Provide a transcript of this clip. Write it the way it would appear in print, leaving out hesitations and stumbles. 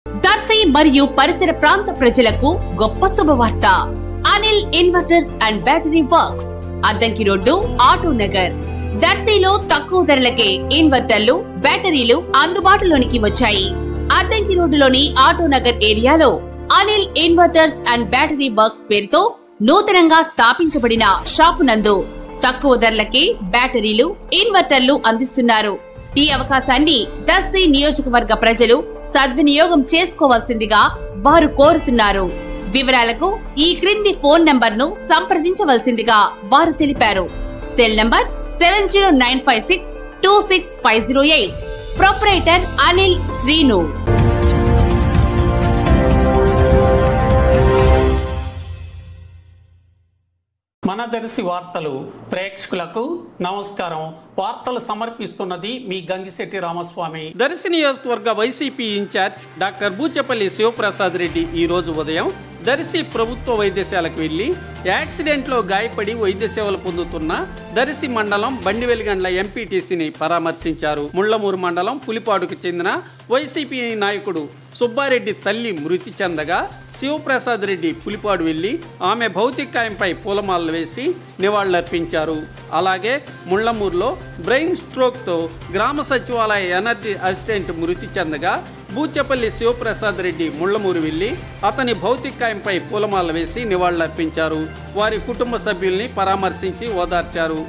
దర్శి మరియు పరిసర ప్రాంత ప్రజలకు గొప్ప శుభవార్త. Anil inverters and battery works, Addanki road, auto Nagar. దర్శిలో తక్కువ ధరలకే ఇన్వర్టర్లు, బ్యాటరీలు అందుబాటులోనికి వచ్చాయి. అద్దంకి రోడ్డులోని ఆటో నగర్ ఏరియాలో Anil inverters and battery works పేరుతో నూతనంగా స్థాపించబడిన షాపు నందు తక్కువ ధరలకే బ్యాటరీలు, ఇన్వర్టర్లు అందిస్తున్నారు. ఈ అవకాశాన్ని దర్శి నియోజకవర్గ ప్రజలు సద్వినియోగం చేసుకోవాల్సిందిగా వారు కోరుతున్నారు. వివరాలకు ఈ క్రింది ఫోన్ నంబర్ ను సంప్రదించవలసిందిగా వారు తెలిపారు. Cell number 7095626508. Proprietor Anil Srinu. మన దర్శి వార్తలు ప్రేక్షకులకు నమస్కారం. వార్తలు సమర్పిస్తున్నది మీ గంగిశెట్టి రామస్వామి. దర్శి నియోజకవర్గ వైసీపీ ఇన్ఛార్జ్ డాక్టర్ బూచెపల్లి శివప్రసాద్ రెడ్డి ఈ రోజు ఉదయం దర్శి ప్రభుత్వ వైద్యశాలకు వెళ్లి యాక్సిడెంట్లో గాయపడి వైద్య సేవలు పొందుతున్న దర్శి మండలం బండివెలిగండ్ల ఎంపీటీసీని పరామర్శించారు. ముళ్లమూరు మండలం పులిపాడుకు చెందిన వైసీపీ నాయకుడు సుబ్బారెడ్డి తల్లి మృతి చెందగా శివప్రసాద్ రెడ్డి పులిపాడు వెళ్లి ఆమె భౌతికాయంపై పూలమాలలు వేసి నివాళులర్పించారు. అలాగే ముళ్లమూరులో బ్రెయిన్ స్ట్రోక్తో గ్రామ సచివాలయ ఎనర్జీ అసిస్టెంట్ మృతి చెందగా బూచెపల్లి శివప్రసాద్ రెడ్డి ముళ్లమూరు వెళ్లి అతని భౌతికాయంపై పూలమాలలు వేసి నివాళులర్పించారు. వారి కుటుంబ సభ్యుల్ని పరామర్శించి ఓదార్చారు.